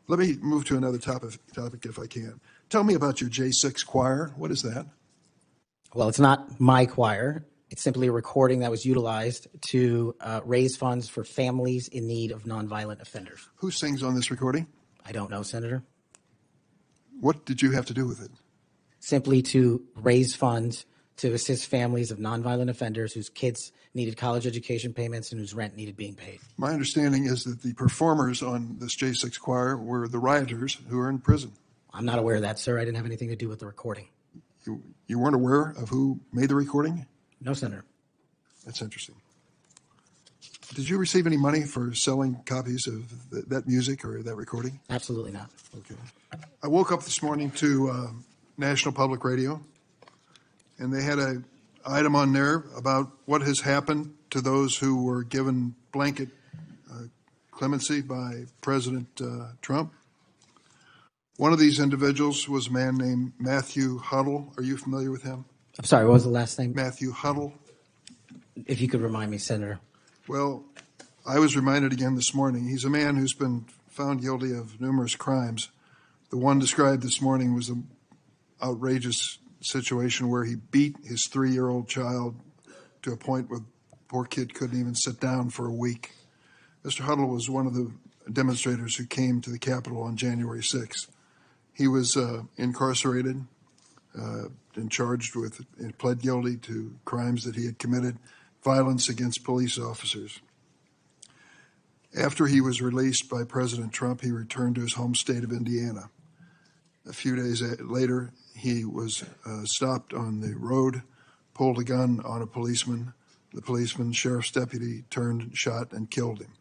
Let me move to another topic if I can. Tell me about your J6 choir. What is that? Well, it's not my choir. It's simply a recording that was utilized to raise funds for families in need of nonviolent offenders. Who sings on this recording? I don't know, Senator. What did you have to do with it? Simply to raise funds to assist families of nonviolent offenders whose kids needed college education payments and whose rent needed being paid. My understanding is that the performers on this J6 choir were the rioters who are in prison. I'm not aware of that, sir. I didn't have anything to do with the recording. You weren't aware of who made the recording? No, Senator. That's interesting. Did you receive any money for selling copies of that music or that recording? Absolutely not. Okay. I woke up this morning to National Public Radio, and they had an item on there about what has happened to those who were given blanket clemency by President Trump. One of these individuals was a man named Matthew Hudle. Are you familiar with him? I'm sorry, what was the last name? Matthew Hudle. If you could remind me, Senator. Well, I was reminded again this morning. He's a man who's been found guilty of numerous crimes. The one described this morning was an outrageous situation where he beat his 3-year-old child to a point where the poor kid couldn't even sit down for a week. Mr. Hudle was one of the demonstrators who came to the Capitol on January 6th. He was incarcerated and charged with and pled guilty to crimes that he had committed, violence against police officers. After he was released by President Trump, he returned to his home state of Indiana. A few days later, he was stopped on the road, pulled a gun on a policeman. The policeman, sheriff's deputy, turned, shot, and killed him.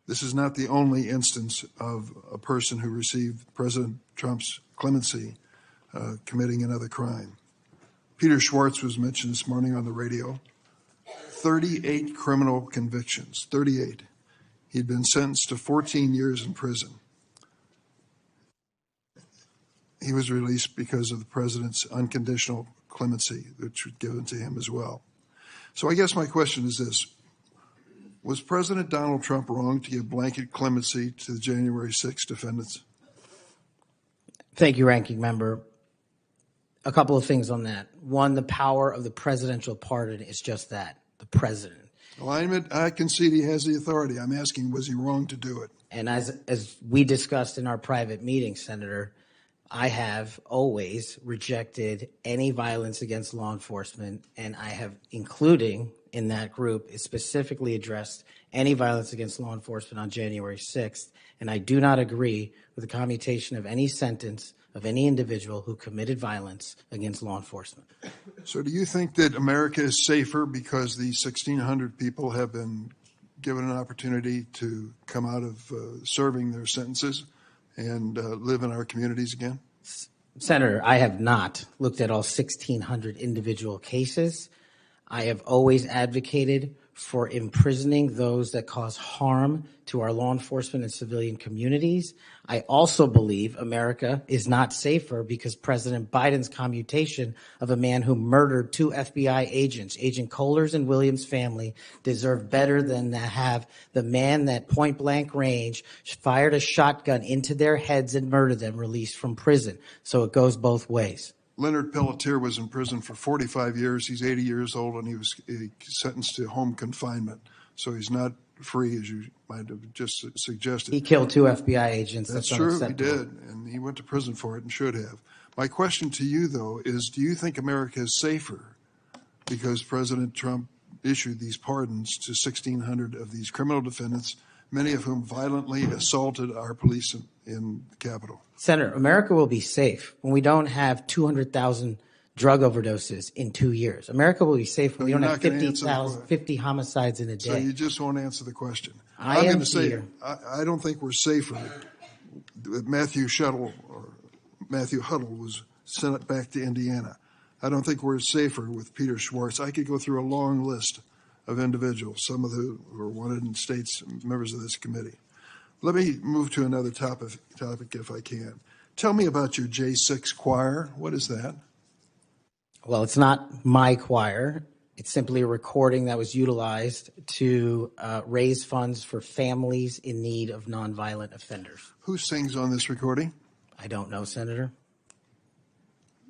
This is not the only instance of a person who received President Trump's clemency committing another crime. Peter Schwartz was mentioned this morning on the radio. 38 criminal convictions, 38. He'd been sentenced to 14 years in prison. He was released because of the president's unconditional clemency, which was given to him as well. So I guess my question is this. Was President Donald Trump wrong to give blanket clemency to the January 6 defendants? Thank you, Ranking Member. A couple of things on that. One, the power of the presidential pardon is just that, the president. Well, I concede he has the authority. I'm asking, was he wrong to do it? And as we discussed in our private meeting, Senator, I have always rejected any violence against law enforcement, and I have, including in that group, is specifically addressed any violence against law enforcement on January 6th, and I do not agree with the commutation of any sentence of any individual who committed violence against law enforcement. So do you think that America is safer because these 1,600 people have been given an opportunity to come out of serving their sentences and live in our communities again? Senator, I have not looked at all 1,600 individual cases. I have always advocated for imprisoning those that cause harm to our law enforcement and civilian communities. I also believe America is not safer because President Biden's commutation of a man who murdered 2 FBI agents, Agent Kohler's and Williams' family, deserve better than to have the man that point blank range fired a shotgun into their heads and murdered them released from prison. So it goes both ways. Leonard Pelletier was in prison for 45 years. He's 80 years old, and he was sentenced to home confinement. So he's not free, as you might have just suggested. He killed 2 FBI agents. That's true, he did, and he went to prison for it and should have. My question to you, though, is do you think America is safer because President Trump issued these pardons to 1,600 of these criminal defendants, many of whom violently assaulted our police in the Capitol? Senator, America will be safe when we don't have 200,000 drug overdoses in 2 years. America will be safe when we don't have 50 homicides in a day. So you just won't answer the question. I'm going to say I don't think we're safer. Matthew Hudle was sent back to Indiana. I don't think we're safer with Peter Schwartz. I could go through a long list of individuals, some of who were wanted in states, members of this committee. Let me move to another topic if I can. Tell me about your J6 choir. What is that? Well, it's not my choir. It's simply a recording that was utilized to raise funds for families in need of nonviolent offenders. Who sings on this recording? I don't know, Senator.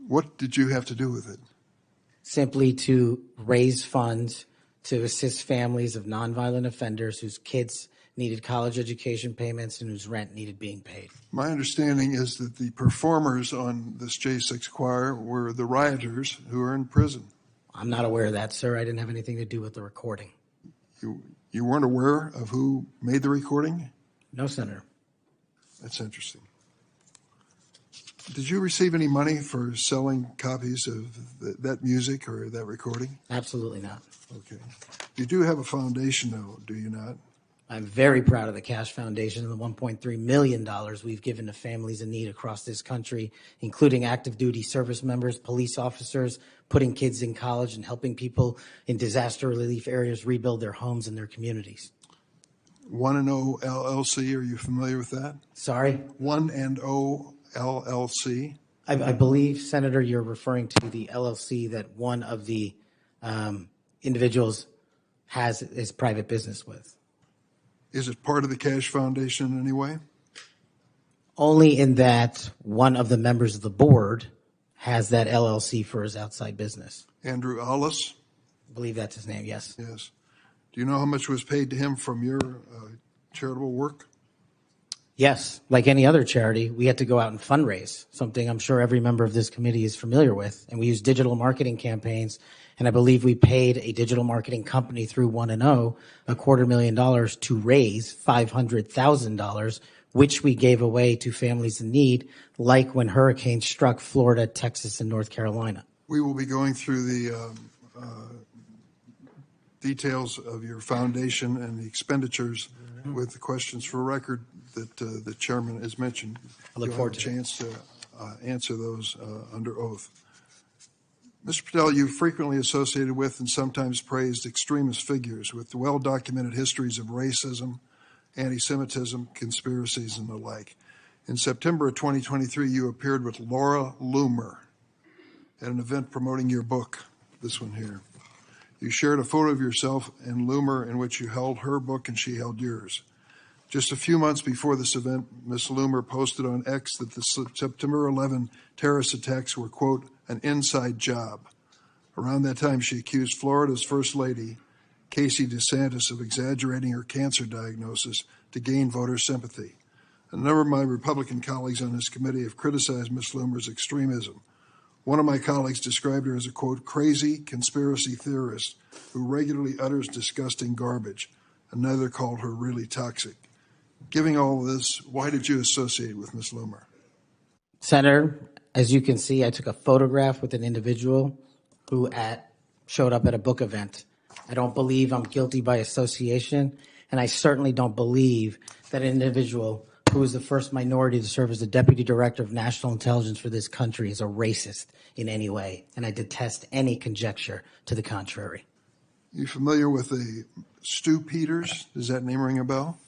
What did you have to do with it? Simply to raise funds to assist families of nonviolent offenders whose kids needed college education payments and whose rent needed being paid. My understanding is that the performers on this J6 choir were the rioters who are in prison. I'm not aware of that, sir. I didn't have anything to do with the recording. You weren't aware of who made the recording? No, Senator. That's interesting. Did you receive any money for selling copies of that music or that recording? Absolutely not. Okay. You do have a foundation, though, do you not? I'm very proud of the Kash Foundation and the $1.3 million we've given to families in need across this country, including active duty service members, police officers, putting kids in college, and helping people in disaster relief areas rebuild their homes and their communities. 1&0 LLC, are you familiar with that? Sorry? 1&0 LLC? I believe, Senator, you're referring to the LLC that one of the individuals has his private business with. Is it part of the Kash Foundation in any way? Only in that one of the members of the board has that LLC for his outside business. Andrew Allis? I believe that's his name, yes. Yes. Do you know how much was paid to him from your charitable work? Yes, like any other charity, we had to go out and fundraise, something I'm sure every member of this committee is familiar with. And we used digital marketing campaigns, and I believe we paid a digital marketing company through 1&0 $250,000 to raise $500,000, which we gave away to families in need, like when hurricanes struck Florida, Texas, and North Carolina. We will be going through the details of your foundation and the expenditures with the questions for record that the chairman has mentioned. I look forward to a chance to answer those under oath. Mr. Patel, you frequently associated with and sometimes praised extremist figures with well-documented histories of racism, anti-Semitism, conspiracies, and the like. In September of 2023, you appeared with Laura Loomer at an event promoting your book, this one here. You shared a photo of yourself and Loomer in which you held her book and she held yours. Just a few months before this event, Ms. Loomer posted on X that the September 11 terrorist attacks were, quote, an inside job. Around that time, she accused Florida's First Lady, Casey DeSantis, of exaggerating her cancer diagnosis to gain voter sympathy. A number of my Republican colleagues on this committee have criticized Ms. Loomer's extremism. One of my colleagues described her as a, quote, crazy conspiracy theorist who regularly utters disgusting garbage. Another called her really toxic. Given all of this, why did you associate with Ms. Loomer? Senator, as you can see, I took a photograph with an individual who showed up at a book event. I don't believe I'm guilty by association, and I certainly don't believe that an individual who was the first minority to serve as the Deputy Director of National Intelligence for this country is a racist in any way, and I detest any conjecture to the contrary. You familiar with the Stu Peters? Does that name ring a bell?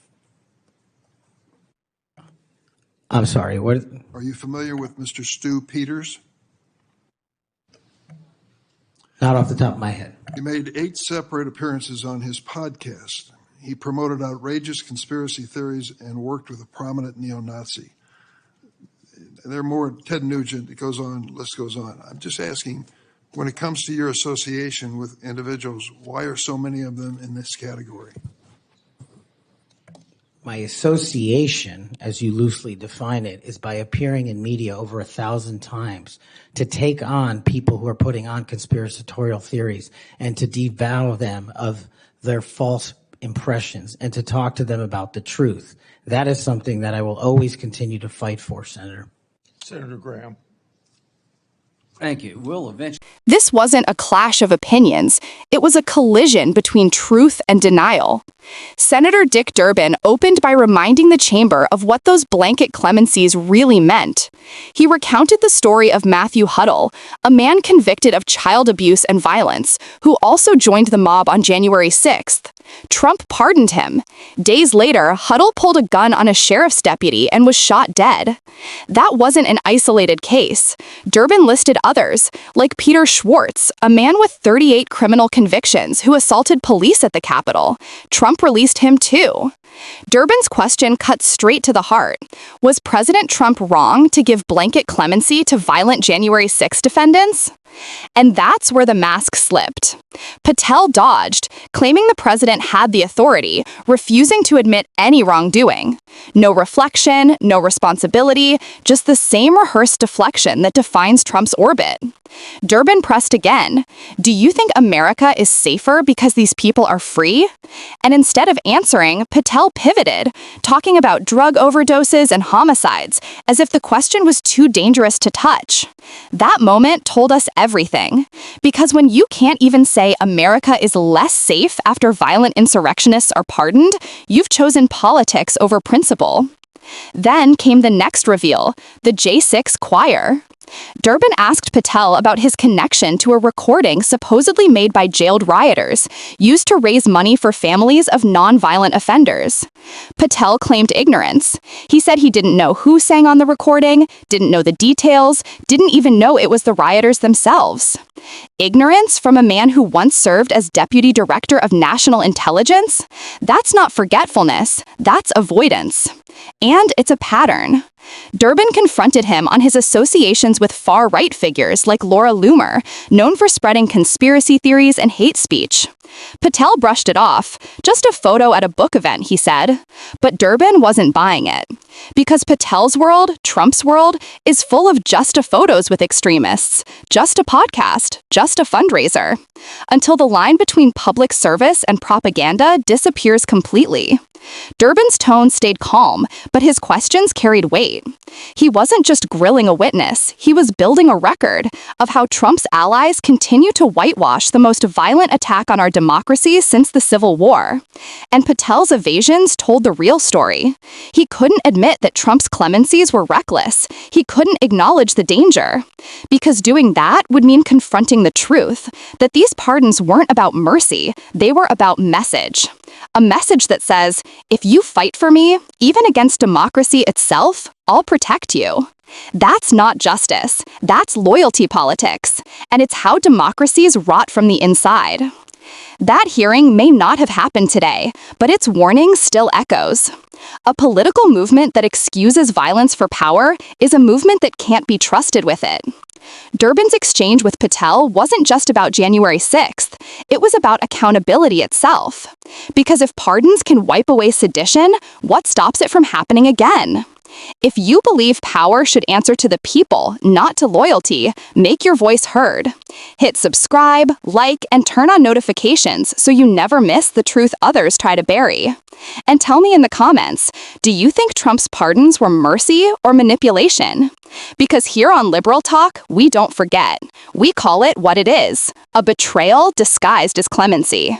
I'm sorry, what? Are you familiar with Mr. Stu Peters? Not off the top of my head. He made 8 separate appearances on his podcast. He promoted outrageous conspiracy theories and worked with a prominent neo-Nazi. There are more. Ted Nugent, it goes on, list goes on. I'm just asking, when it comes to your association with individuals, why are so many of them in this category? My association, as you loosely define it, is by appearing in media over 1,000 times to take on people who are putting on conspiratorial theories and to devour them of their false impressions and to talk to them about the truth. That is something that I will always continue to fight for, Senator. Senator Graham. Thank you. We'll eventually. This wasn't a clash of opinions. It was a collision between truth and denial. Senator Dick Durbin opened by reminding the chamber of what those blanket clemencies really meant. He recounted the story of Matthew Hudle, a man convicted of child abuse and violence, who also joined the mob on January 6th. Trump pardoned him. Days later, Hudle pulled a gun on a sheriff's deputy and was shot dead. That wasn't an isolated case. Durbin listed others, like Peter Schwartz, a man with 38 criminal convictions who assaulted police at the Capitol. Trump released him too. Durbin's question cut straight to the heart. Was President Trump wrong to give blanket clemency to violent January 6 defendants? And that's where the mask slipped. Patel dodged, claiming the president had the authority, refusing to admit any wrongdoing. No reflection, no responsibility, just the same rehearsed deflection that defines Trump's orbit. Durbin pressed again. Do you think America is safer because these people are free? And instead of answering, Patel pivoted, talking about drug overdoses and homicides, as if the question was too dangerous to touch. That moment told us everything. Because when you can't even say America is less safe after violent insurrectionists are pardoned, you've chosen politics over principle. Then came the next reveal, the J6 choir. Durbin asked Patel about his connection to a recording supposedly made by jailed rioters, used to raise money for families of non-violent offenders. Patel claimed ignorance. He said he didn't know who sang on the recording, didn't know the details, didn't even know it was the rioters themselves. Ignorance from a man who once served as Deputy Director of National Intelligence? That's not forgetfulness, that's avoidance. And it's a pattern. Durbin confronted him on his associations with far-right figures like Laura Loomer, known for spreading conspiracy theories and hate speech. Patel brushed it off. Just a photo at a book event, he said. But Durbin wasn't buying it. Because Patel's world, Trump's world, is full of just a photos with extremists, just a podcast, just a fundraiser. Until the line between public service and propaganda disappears completely. Durbin's tone stayed calm, but his questions carried weight. He wasn't just grilling a witness, he was building a record of how Trump's allies continue to whitewash the most violent attack on our democracy since the Civil War. And Patel's evasions told the real story. He couldn't admit that Trump's clemencies were reckless. He couldn't acknowledge the danger. Because doing that would mean confronting the truth, that these pardons weren't about mercy, they were about message. A message that says, if you fight for me, even against democracy itself, I'll protect you. That's not justice. That's loyalty politics. And it's how democracies rot from the inside. That hearing may not have happened today, but its warning still echoes. A political movement that excuses violence for power is a movement that can't be trusted with it. Durbin's exchange with Patel wasn't just about January 6th, it was about accountability itself. Because if pardons can wipe away sedition, what stops it from happening again? If you believe power should answer to the people, not to loyalty, make your voice heard. Hit subscribe, like, and turn on notifications so you never miss the truth others try to bury. And tell me in the comments, do you think Trump's pardons were mercy or manipulation? Because here on Liberal Talk, we don't forget. We call it what it is, a betrayal disguised as clemency.